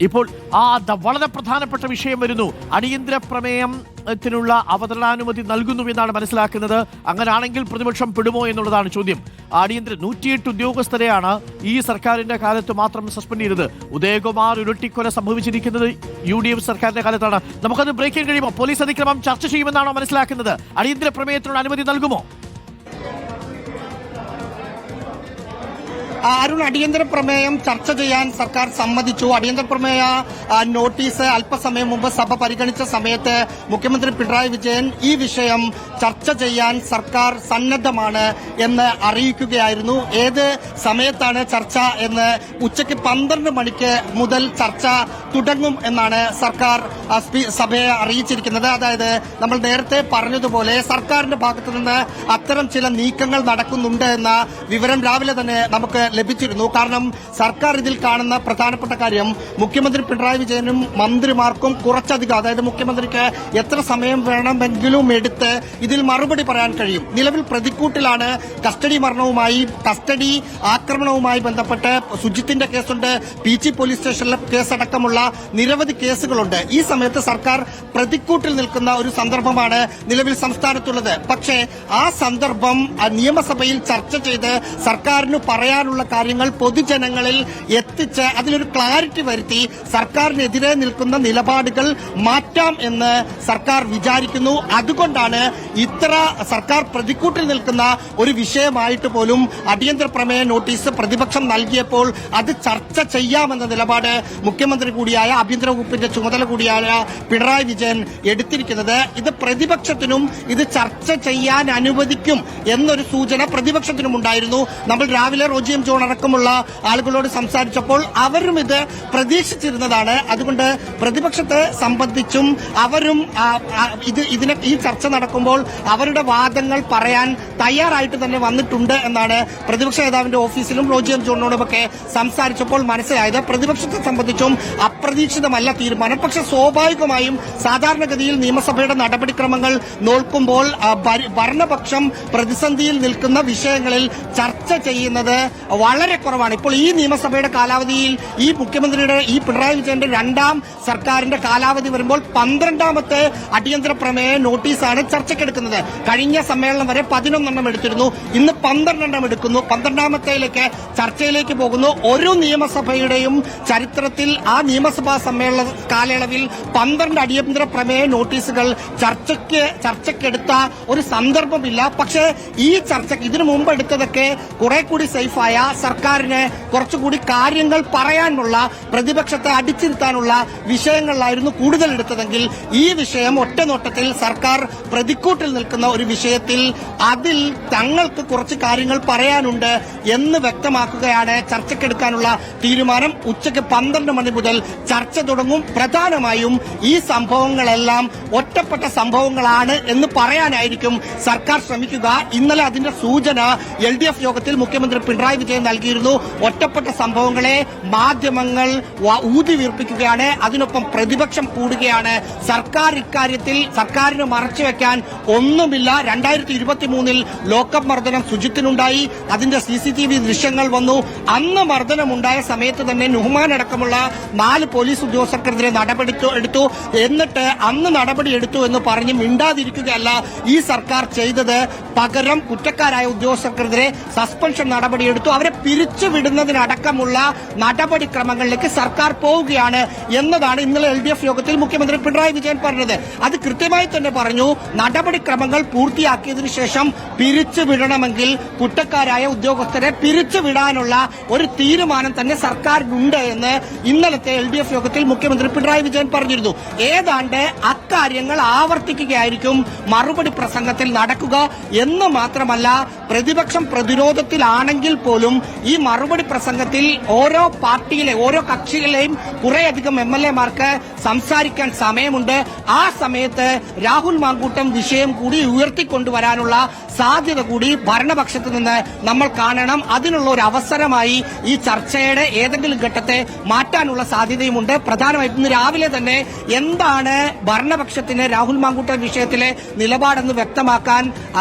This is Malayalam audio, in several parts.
ഇപ്പോൾ വളരെ പ്രധാനപ്പെട്ട വിഷയം വരുന്നു. അടിയന്തര പ്രമേയത്തിനുള്ള അവതരണാനുമതി നൽകുന്നു എന്നാണ് മനസ്സിലാക്കുന്നത്. അങ്ങനാണെങ്കിൽ പ്രതിപക്ഷം പെടുമോ എന്നുള്ളതാണ് ചോദ്യം. 108 ഉദ്യോഗസ്ഥരെയാണ് ഈ സർക്കാരിന്റെ കാലത്ത് മാത്രം സസ്പെൻഡ് ചെയ്തത്. ഉദയകുമാർ ഉരുട്ടിക്കൊല സംഭവിച്ചിരിക്കുന്നത് UDF സർക്കാരിന്റെ കാലത്താണ്. നമുക്കത് ബ്രേക്ക് ചെയ്യാൻ കഴിയുമോ? പോലീസ് അതിക്രമം ചർച്ച ചെയ്യുമെന്നാണോ മനസ്സിലാക്കുന്നത്? അടിയന്തര പ്രമേയത്തിനുള്ള അനുമതി നൽകുമോ? അരുൺ, അടിയന്തര പ്രമേയം ചർച്ച ചെയ്യാൻ സർക്കാർ സമ്മതിച്ചു. അടിയന്തര പ്രമേയ നോട്ടീസ് അല്പസമയം മുമ്പ് സഭ പരിഗണിച്ച സമയത്ത് മുഖ്യമന്ത്രി പിണറായി വിജയൻ ഈ വിഷയം ചർച്ച ചെയ്യാൻ സർക്കാർ സന്നദ്ധമാണ് എന്ന് അറിയിക്കുകയായിരുന്നു. ഏത് സമയത്താണ് ചർച്ച എന്ന് ഉച്ചയ്ക്ക് 12 മണിക്ക് മുതൽ ചർച്ച തുടങ്ങും എന്നാണ് സർക്കാർ സഭയെ അറിയിച്ചിരിക്കുന്നത്. അതായത് നമ്മൾ നേരത്തെ പറഞ്ഞതുപോലെ സർക്കാരിന്റെ ഭാഗത്തു നിന്ന് അത്തരം ചില നീക്കങ്ങൾ നടക്കുന്നുണ്ട് എന്ന വിവരം രാവിലെ തന്നെ നമുക്ക് ലഭിച്ചിരുന്നു. കാരണം സർക്കാർ ഇതിൽ കാണുന്ന പ്രധാനപ്പെട്ട കാര്യം മുഖ്യമന്ത്രി പിണറായി വിജയനും മന്ത്രിമാർക്കും കുറച്ചധികം, അതായത് മുഖ്യമന്ത്രിക്ക് എത്ര സമയം വേണമെങ്കിലും എടുത്ത് ഇതിൽ മറുപടി പറയാൻ കഴിയും. നിലവിൽ പ്രതിക്കൂട്ടിലാണ് കസ്റ്റഡി ആക്രമണവുമായി ബന്ധപ്പെട്ട് സുജിത്തിന്റെ കേസുണ്ട്, പീച്ചി പോലീസ് സ്റ്റേഷനിലെ കേസടക്കമുള്ള നിരവധി കേസുകളുണ്ട്. ഈ സമയത്ത് സർക്കാർ പ്രതിക്കൂട്ടിൽ നിൽക്കുന്ന ഒരു സന്ദർഭമാണ് നിലവിൽ സംസ്ഥാനത്തുള്ളത്. പക്ഷേ ആ സന്ദർഭം നിയമസഭയിൽ ചർച്ച ചെയ്ത് സർക്കാരിന് പറയാനുള്ള കാര്യങ്ങൾ പൊതുജനങ്ങളിൽ എത്തിച്ച് അതിലൊരു ക്ലാരിറ്റി വരുത്തി സർക്കാരിനെതിരെ നിൽക്കുന്ന നിലപാടുകൾ മാറ്റാം എന്ന് സർക്കാർ വിചാരിക്കുന്നു. അതുകൊണ്ടാണ് ഇത്ര സർക്കാർ പ്രതിക്കൂട്ടിൽ നിൽക്കുന്ന ഒരു വിഷയമായിട്ട് പോലും അടിയന്തര പ്രമേയ നോട്ടീസ് പ്രതിപക്ഷം നൽകിയപ്പോൾ അത് ചർച്ച ചെയ്യാമെന്ന നിലപാട് മുഖ്യമന്ത്രി കൂടിയായ ആഭ്യന്തര വകുപ്പിന്റെ ചുമതല കൂടിയായ പിണറായി വിജയൻ എടുത്തിരിക്കുന്നത്. ഇത് പ്രതിപക്ഷത്തിനും ഇത് ചർച്ച ചെയ്യാൻ അനുവദിക്കും എന്നൊരു സൂചന പ്രതിപക്ഷത്തിനും ഉണ്ടായിരുന്നു. നമ്മൾ രാവിലെ റോജി എം ജോൺ അടക്കമുള്ള ആളുകളോട് സംസാരിച്ചപ്പോൾ അവരും ഇത് പ്രതീക്ഷിച്ചിരുന്നതാണ്. അതുകൊണ്ട് പ്രതിപക്ഷത്തെ സംബന്ധിച്ചും അവരും ഈ ചർച്ച നടക്കുമ്പോൾ അവരുടെ വാദങ്ങൾ പറയാൻ തയ്യാറായിട്ട് തന്നെ വന്നിട്ടുണ്ട് എന്നാണ് പ്രതിപക്ഷ നേതാവിന്റെ ഓഫീസിലും റോജി എം ജോണിനോടുമൊക്കെ സംസാരിച്ചപ്പോൾ മനസ്സിലായത്. പ്രതിപക്ഷത്തെ സംബന്ധിച്ചും അപ്രതീക്ഷിതമല്ല തീരുമാനം. പക്ഷെ സ്വാഭാവികമായും സാധാരണഗതിയിൽ നിയമസഭയുടെ നടപടിക്രമങ്ങൾ നോക്കുമ്പോൾ ഭരണപക്ഷം പ്രതിസന്ധിയിൽ നിൽക്കുന്ന വിഷയങ്ങളിൽ ചർച്ച ചെയ്യുന്നത് വളരെ കുറവാണ്. ഇപ്പോൾ ഈ നിയമസഭയുടെ കാലാവധിയിൽ ഈ മുഖ്യമന്ത്രിയുടെ ഈ പിണറായി വിജയന്റെ രണ്ടാം സർക്കാരിന്റെ കാലാവധി വരുമ്പോൾ 12ാമത്തെ അടിയന്തര പ്രമേയ നോട്ടീസാണ് ചർച്ചയ്ക്കെടുക്കുന്നത്. കഴിഞ്ഞ സമ്മേളനം വരെ 11 എടുത്തിരുന്നു. ഇന്ന് 12 എടുക്കുന്നു. 12ാമത്തേലേക്ക് ചർച്ചയിലേക്ക് പോകുന്നു. ഒരു നിയമസഭയുടെയും ചരിത്രത്തിൽ ആ നിയമസഭാ സമ്മേളന കാലയളവിൽ 12 അടിയന്തര പ്രമേയ നോട്ടീസുകൾ ചർച്ചയ്ക്കെടുത്ത ഒരു സന്ദർഭമില്ല. പക്ഷേ ഈ ചർച്ച ഇതിനു മുമ്പ് എടുത്തതൊക്കെ കുറെ കൂടി സേഫായ, സർക്കാരിന് കുറച്ചുകൂടി കാര്യങ്ങൾ പറയാനുള്ള, പ്രതിപക്ഷത്തെ അടിച്ചിരുത്താനുള്ള വിഷയങ്ങളിലായിരുന്നു കൂടുതൽ എടുത്തതെങ്കിൽ ഈ വിഷയം ഒറ്റനോട്ടത്തിൽ സർക്കാർ പ്രതിക്കൂട്ടിൽ നിൽക്കുന്ന ഒരു വിഷയത്തിൽ അതിൽ തങ്ങൾക്ക് കുറച്ച് കാര്യങ്ങൾ പറയാനുണ്ട് എന്ന് വ്യക്തമാക്കുകയാണ് ചർച്ചയ്ക്കെടുക്കാനുള്ള തീരുമാനം. ഉച്ചയ്ക്ക് 12 മണി മുതൽ ചർച്ച തുടങ്ങും. പ്രധാനമായും ഈ സംഭവങ്ങളെല്ലാം ഒറ്റപ്പെട്ട സംഭവങ്ങളാണ് എന്ന് പറയാനായിരിക്കും സർക്കാർ ശ്രമിക്കുക. ഇന്നലെ അതിന്റെ സൂചന LDF യോഗത്തിൽ മുഖ്യമന്ത്രി പിണറായി വിജയൻ നൽകിയിരുന്നു. ഒറ്റപ്പെട്ട സംഭവങ്ങളെ മാധ്യമങ്ങൾ ഊതി വീർപ്പിക്കുകയാണ്. അതിനൊപ്പം പ്രതിപക്ഷം കൂടുകയാണ്. സർക്കാർ ഇക്കാര്യത്തിൽ സർക്കാരിന് മറച്ചുവെക്കാൻ ഒന്നുമില്ല. 2023 ലോക്കപ്പ് മർദ്ദനം സുജിത്തിനുണ്ടായി. അതിന്റെ CCTV ദൃശ്യങ്ങൾ വന്നു. അന്ന് മർദ്ദനമുണ്ടായ സമയത്ത് തന്നെ നുഹ്മാൻ അടക്കമുള്ള 4 പോലീസ് ഉദ്യോഗസ്ഥർക്കെതിരെ നടപടി എടുത്തു. എന്നിട്ട് അന്ന് നടപടി എടുത്തു എന്ന് പറഞ്ഞ് മിണ്ടാതിരിക്കുകയല്ല ഈ സർക്കാർ ചെയ്തത്. പകരം കുറ്റക്കാരായ ഉദ്യോഗസ്ഥർക്കെതിരെ സസ്പെൻഷൻ നടപടിയെടുത്തു. അവരെ പിരിച്ചുവിടുന്നതിനടക്കമുള്ള നടപടിക്രമങ്ങളിലേക്ക് സർക്കാർ പോവുകയാണ് എന്നതാണ് ഇന്നലെ LDF യോഗത്തിൽ മുഖ്യമന്ത്രി പിണറായി വിജയൻ പറഞ്ഞത്. അത് കൃത്യമായി തന്നെ പറഞ്ഞു. നടപടിക്രമങ്ങൾ പൂർത്തിയാക്കിയതിനു ശേഷം പിരിച്ചുവിടണമെങ്കിൽ കുറ്റക്കാരായ ഉദ്യോഗസ്ഥരെ പിരിച്ചുവിടാനുള്ള ഒരു തീരുമാനം തന്നെ സർക്കാരിനുണ്ട് എന്ന് ഇന്നലത്തെ LDF യോഗത്തിൽ മുഖ്യമന്ത്രി പിണറായി വിജയൻ പറഞ്ഞിരുന്നു. ഏതാണ്ട് അക്കാര്യങ്ങൾ ആവർത്തിക്കുകയായിരിക്കും മറുപടി പ്രസംഗത്തിൽ നടക്കുക എന്ന് മാത്രമല്ല, പ്രതിപക്ഷം പ്രതിരോധത്തിലാണെങ്കിൽ പോലും ഈ മറുപടി പ്രസംഗത്തിൽ ഓരോ പാർട്ടിയിലെ ഓരോ കക്ഷികളെയും കുറേയധികം MLA-മാർക്ക് സംസാരിക്കാൻ സമയമുണ്ട്. ആ സമയത്ത് രാഹുൽ മാങ്കൂട്ടം വിഷയം കൂടി ഉയർത്തിക്കൊണ്ടുവരാനുള്ള സാധ്യത കൂടി ഭരണപക്ഷത്ത് നിന്ന് നമ്മൾ കാണണം. അതിനുള്ള ഒരു അവസരമായി ഈ ചർച്ചയുടെ ഏതെങ്കിലും ഘട്ടത്തെ മാറ്റാനുള്ള സാധ്യതയുമുണ്ട്. പ്രധാനമായിട്ടും ഇന്ന് രാവിലെ തന്നെ എന്താണ് ഭരണപക്ഷത്തിന് രാഹുൽ മാങ്കൂട്ടം വിഷയത്തിലെ നിലപാടെന്ന് വ്യക്തമാക്കാൻ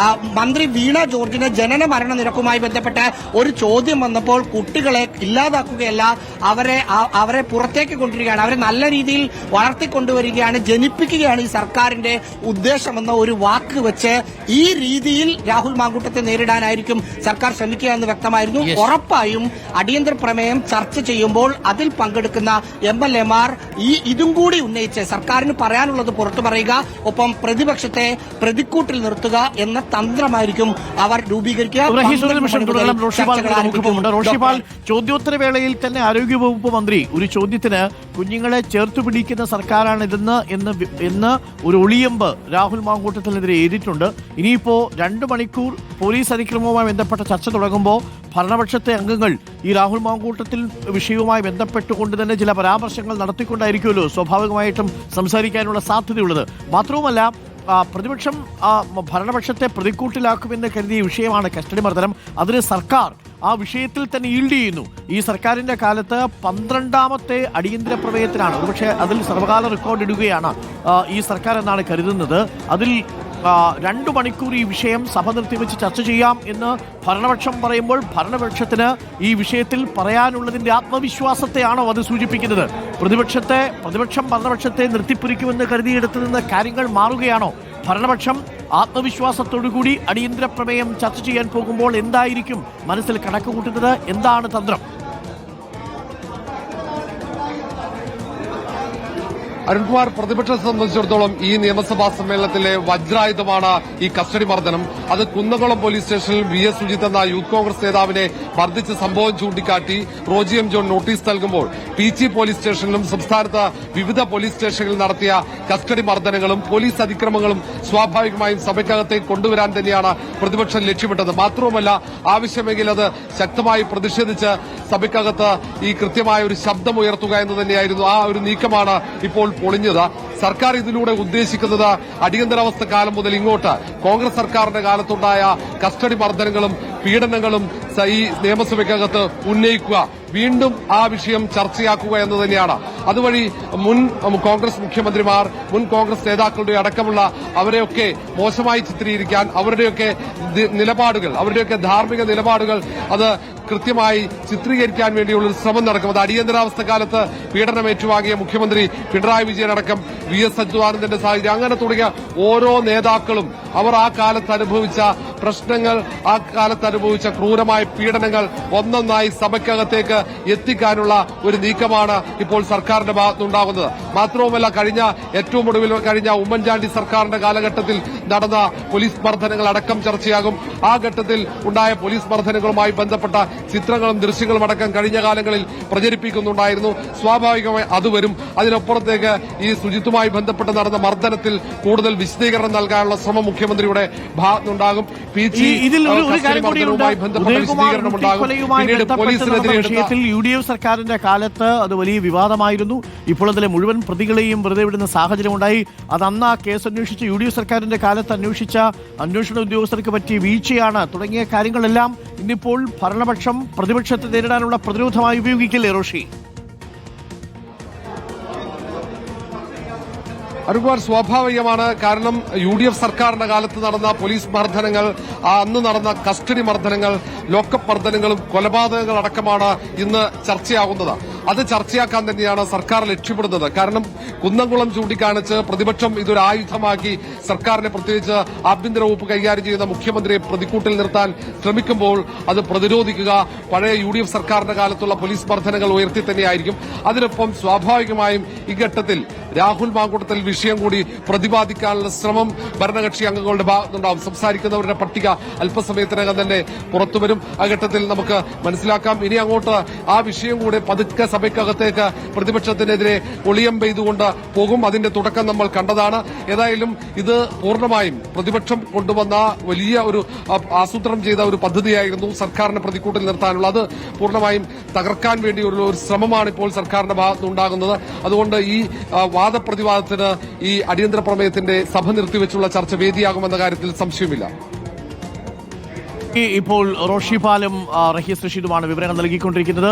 മന്ത്രി വീണ ജോർജിന് ജനന മരണ നിരക്കുമായി ബന്ധപ്പെട്ട ഒരു ചോദ്യം വന്നപ്പോൾ കുട്ടികളെ ഇല്ലാതാക്കുകയല്ല, അവരെ പുറത്തേക്ക് കൊണ്ടുവരികയാണ്, അവരെ നല്ല രീതിയിൽ വളർത്തിക്കൊണ്ടുവരികയാണ്, ജനിപ്പിക്കുകയാണ് ഈ സർക്കാരിന്റെ ഉദ്ദേശമെന്ന ഒരു വാക്ക് വെച്ച് ഈ രീതിയിൽ രാഹുൽ മാങ്കൂട്ടത്തെ നേരിടാനായിരിക്കും സർക്കാർ ശ്രമിക്കുക എന്ന് വ്യക്തമായിരുന്നു. ഉറപ്പായും അടിയന്തര പ്രമേയം ചർച്ച ചെയ്യുമ്പോൾ അതിൽ പങ്കെടുക്കുന്ന MLA-മാർ ഇതും കൂടി ഉന്നയിച്ച് സർക്കാരിന് പറയാനുള്ളത് പുറത്തു പറയുക, ഒപ്പം പ്രതിപക്ഷത്തെ പ്രതിക്കൂട്ടിൽ നിർത്തുക എന്ന തന്ത്രമായിരിക്കും അവർ രൂപീകരിക്കുക. റോഷിപാൽ, ചോദ്യോത്തര വേളയിൽ തന്നെ ആരോഗ്യവകുപ്പ് മന്ത്രി ഒരു ചോദ്യത്തിന് കുഞ്ഞുങ്ങളെ ചേർത്തു പിടിക്കുന്ന സർക്കാരാണ് ഇതെന്ന് എന്ന് ഒരു ഒളിയമ്പ് രാഹുൽ മാങ്കൂട്ടത്തിനെതിരെ എഴുതിയിട്ടുണ്ട്. ഇനിയിപ്പോ 2 മണിക്കൂർ പോലീസ് അതിക്രമവുമായി ബന്ധപ്പെട്ട ചർച്ച തുടങ്ങുമ്പോൾ ഭരണപക്ഷത്തെ അംഗങ്ങൾ ഈ രാഹുൽ മാങ്കൂട്ടത്തിൽ വിഷയവുമായി ബന്ധപ്പെട്ടുകൊണ്ട് തന്നെ ചില പരാമർശങ്ങൾ നടത്തിക്കൊണ്ടായിരിക്കുമല്ലോ സ്വാഭാവികമായിട്ടും സംസാരിക്കാനുള്ള സാധ്യതയുള്ളത്. മാത്രവുമല്ല, പ്രതിപക്ഷം ഭരണപക്ഷത്തെ പ്രതിക്കൂട്ടിലാക്കുമെന്ന് കരുതിയ വിഷയമാണ് കസ്റ്റഡി മർദ്ദനം. അതിന് സർക്കാർ ആ വിഷയത്തിൽ തന്നെ ഈൽഡ് ചെയ്യുന്നു. ഈ സർക്കാരിന്റെ കാലത്ത് 12ാമത്തെ അടിയന്തര പ്രമേയത്തിനാണ്, ഒരുപക്ഷെ അതിൽ സർവകാല റെക്കോർഡ് ഇടുകയാണ് ഈ സർക്കാർ എന്നാണ് കരുതുന്നത്. അതിൽ 2 മണിക്കൂർ ഈ വിഷയം സഭ നിർത്തിവെച്ച് ചർച്ച ചെയ്യാം എന്ന് ഭരണപക്ഷം പറയുമ്പോൾ ഭരണപക്ഷത്തിന് ഈ വിഷയത്തിൽ പറയാനുള്ളതിന്റെ ആത്മവിശ്വാസത്തെയാണോ അത് സൂചിപ്പിക്കുന്നത്? പ്രതിപക്ഷം ഭരണപക്ഷത്തെ നിർത്തിപ്പൊരിക്കുമെന്ന് കരുതിയെടുത്തു നിന്ന് കാര്യങ്ങൾ മാറുകയാണോ? ഭരണപക്ഷം ആത്മവിശ്വാസത്തോടുകൂടി അടിയന്തര പ്രമേയം ചർച്ച ചെയ്യാൻ പോകുമ്പോൾ എന്തായിരിക്കും മനസ്സിൽ കണക്ക് കൂട്ടുന്നത്? എന്താണ് തന്ത്രം? അരുൺകുമാർ, പ്രതിപക്ഷത്തെ സംബന്ധിച്ചിടത്തോളം ഈ നിയമസഭാ സമ്മേളനത്തിലെ വജ്രായുധമാണ് ഈ കസ്റ്റഡി മർദ്ദനം. അത് കുന്നംകുളം പോലീസ് സ്റ്റേഷനിൽ VS സുജിത്ത് എന്ന യൂത്ത് കോൺഗ്രസ് നേതാവിനെ മർദ്ദിച്ച സംഭവം ചൂണ്ടിക്കാട്ടി റോജി M. ജോൺ നോട്ടീസ് നൽകുമ്പോൾ പീച്ചി പോലീസ് സ്റ്റേഷനിലും സംസ്ഥാനത്ത് വിവിധ പോലീസ് സ്റ്റേഷനുകളിൽ നടത്തിയ കസ്റ്റഡി മർദ്ദനങ്ങളും പോലീസ് അതിക്രമങ്ങളും സ്വാഭാവികമായും സഭയ്ക്കകത്തേക്ക് കൊണ്ടുവരാൻ തന്നെയാണ് പ്രതിപക്ഷം ലക്ഷ്യമിട്ടത്. മാത്രവുമല്ല, ആവശ്യമെങ്കിൽ അത് ശക്തമായി പ്രതിഷേധിച്ച് സഭയ്ക്കകത്ത് ഈ കൃത്യമായ ഒരു ശബ്ദമുയർത്തുക എന്ന് തന്നെയായിരുന്നു. ആ ഒരു നീക്കമാണ് ഇപ്പോൾ പൊളിഞ്ഞത്. സർക്കാർ ഇതിലൂടെ ഉദ്ദേശിക്കുന്നത് അടിയന്തരാവസ്ഥ കാലം മുതൽ ഇങ്ങോട്ട് കോൺഗ്രസ് സർക്കാരിന്റെ കാലത്തുണ്ടായ കസ്റ്റഡി മർദ്ദനങ്ങളും പീഡനങ്ങളും ഈ നിയമസഭയ്ക്കകത്ത് ഉന്നയിക്കുക, വീണ്ടും ആ വിഷയം ചർച്ചയാക്കുക എന്ന് തന്നെയാണ്. അതുവഴി മുൻ കോൺഗ്രസ് മുഖ്യമന്ത്രിമാർ, മുൻ കോൺഗ്രസ് നേതാക്കളുടെ അടക്കമുള്ള അവരെയൊക്കെ മോശമായി ചിത്രീകരിക്കാൻ, അവരുടെയൊക്കെ നിലപാടുകൾ, അവരുടെയൊക്കെ ധാർമ്മിക നിലപാടുകൾ അത് കൃത്യമായി ചിത്രീകരിക്കാൻ വേണ്ടിയുള്ള ഒരു ശ്രമം നടക്കും. അത് അടിയന്തരാവസ്ഥ കാലത്ത് പീഡനം ഏറ്റുവാങ്ങിയ മുഖ്യമന്ത്രി പിണറായി വിജയൻ അടക്കം VS അച്യുതാനന്ദന്റെ സാഹചര്യം, അങ്ങനെ തുടങ്ങിയ ഓരോ നേതാക്കളും അവർ ആ കാലത്ത് അനുഭവിച്ച പ്രശ്നങ്ങൾ, ആ കാലത്ത് അനുഭവിച്ച ക്രൂരമായ പീഡനങ്ങൾ ഒന്നൊന്നായി സഭയ്ക്കകത്തേക്ക് എത്തിക്കാനുള്ള ഒരു നീക്കമാണ് ഇപ്പോൾ സർക്കാരിന്റെ ഭാഗത്തുനിന്നുണ്ടാകുന്നത്. മാത്രവുമല്ല, ഏറ്റവും ഒടുവിൽ കഴിഞ്ഞ ഉമ്മൻചാണ്ടി സർക്കാരിന്റെ കാലഘട്ടത്തിൽ നടന്ന പോലീസ് മർദ്ദനങ്ങൾ അടക്കം ചർച്ചയാകും. ആ ഘട്ടത്തിൽ ഉണ്ടായ പോലീസ് മർദ്ദനങ്ങളുമായി ബന്ധപ്പെട്ട ചിത്രങ്ങളും ദൃശ്യങ്ങളും അടക്കം കഴിഞ്ഞ കാലങ്ങളിൽ പ്രചരിപ്പിക്കുന്നുണ്ടായിരുന്നു. സ്വാഭാവികമായി അത് വരും. അതിനപ്പുറത്തേക്ക് ഈ സുജിത്തുമായി ബന്ധപ്പെട്ട് നടന്ന മർദ്ദനത്തിൽ കൂടുതൽ വിശദീകരണം നൽകാനുള്ള ശ്രമം മുഖ്യമന്ത്രിയുടെ ഭാഗത്തുനിന്നുണ്ടാകും. UDF സർക്കാരിന്റെ കാലത്ത് അത് വലിയ വിവാദമായിരുന്നു. ഇപ്പോൾ അതിലെ മുഴുവൻ പ്രതികളെയും വെറുതെ വിടുന്ന സാഹചര്യമുണ്ടായി. അത് അന്ന് ആ കേസ് അന്വേഷിച്ച UDF സർക്കാരിന്റെ കാലത്ത് അന്വേഷിച്ച അന്വേഷണ ഉദ്യോഗസ്ഥർക്ക് പറ്റിയ വീഴ്ചയാണ് തുടങ്ങിയ കാര്യങ്ങളെല്ലാം ഇന്നിപ്പോൾ ഭരണപക്ഷം പ്രതിപക്ഷത്തെ നേരിടാനുള്ള പ്രതിരോധമായി ഉപയോഗിക്കില്ലേ റോഷി? അരുൺകുമാർ, സ്വാഭാവികമാണ്. കാരണം UDF സർക്കാരിന്റെ കാലത്ത് നടന്ന പോലീസ് മർദ്ദനങ്ങൾ, അന്ന് നടന്ന കസ്റ്റഡി മർദ്ദനങ്ങൾ, ലോക്കപ്പ് മർദ്ദനങ്ങളും കൊലപാതകങ്ങൾ അടക്കമാണ് ഇന്ന് ചർച്ചയാകുന്നത്. അത് ചർച്ചയാക്കാൻ തന്നെയാണ് സർക്കാർ ലക്ഷ്യമിടുന്നത്. കാരണം കുന്നംകുളം ചൂണ്ടിക്കാണിച്ച് പ്രതിപക്ഷം ഇതൊരു ആയുധമാക്കി സർക്കാരിനെ, പ്രത്യേകിച്ച് ആഭ്യന്തര വകുപ്പ് കൈകാര്യം ചെയ്യുന്ന മുഖ്യമന്ത്രിയെ പ്രതിക്കൂട്ടിൽ നിർത്താൻ ശ്രമിക്കുമ്പോൾ അത് പ്രതിരോധിക്കുക പഴയ UDF സർക്കാരിന്റെ കാലത്തുള്ള പോലീസ് മർദ്ദനങ്ങൾ ഉയർത്തി തന്നെയായിരിക്കും. അതിനൊപ്പം സ്വാഭാവികമായും ഈ ഘട്ടത്തിൽ രാഹുൽ മാങ്കൂട്ടത്തിൽ വിഷയം കൂടി പ്രതിപാദിക്കാനുള്ള ശ്രമം ഭരണകക്ഷി അംഗങ്ങളുടെ ഭാഗത്തുണ്ടാവും. സംസാരിക്കുന്നവരുടെ പട്ടിക അല്പസമയത്തിനകം തന്നെ പുറത്തുവരും. ആ ഘട്ടത്തിൽ നമുക്ക് മനസ്സിലാക്കാം. ഇനി അങ്ങോട്ട് ആ വിഷയം കൂടി പതുക്കെ സഭയ്ക്കകത്തേക്ക് പ്രതിപക്ഷത്തിനെതിരെ ഒളിയം പെയ്തുകൊണ്ട് പോകും. അതിന്റെ തുടക്കം നമ്മൾ കണ്ടതാണ്. ഏതായാലും ഇത് പൂർണ്ണമായും പ്രതിപക്ഷം കൊണ്ടുവന്ന വലിയ ഒരു ആസൂത്രണം ചെയ്ത ഒരു പദ്ധതിയായിരുന്നു സർക്കാരിനെ പ്രതിക്കൂട്ടിൽ നിർത്താനുള്ള. അത് പൂർണ്ണമായും തകർക്കാൻ വേണ്ടിയുള്ള ഒരു ശ്രമമാണ് ഇപ്പോൾ സർക്കാരിന്റെ ഭാഗത്തുനിന്നുണ്ടാകുന്നത്. അതുകൊണ്ട് ഈ വാദപ്രതിവാദത്തിന് ഈ അടിയന്തര പ്രമേയത്തിന്റെ സഭ നിർത്തിവെച്ചുള്ള ചർച്ച വേദിയാകുമെന്ന കാര്യത്തിൽ സംശയമില്ല. ഇപ്പോൾ റോഷിപാലും റഹീസ് റഷീദുമാണ് വിവരങ്ങൾ നൽകിക്കൊണ്ടിരിക്കുന്നത്.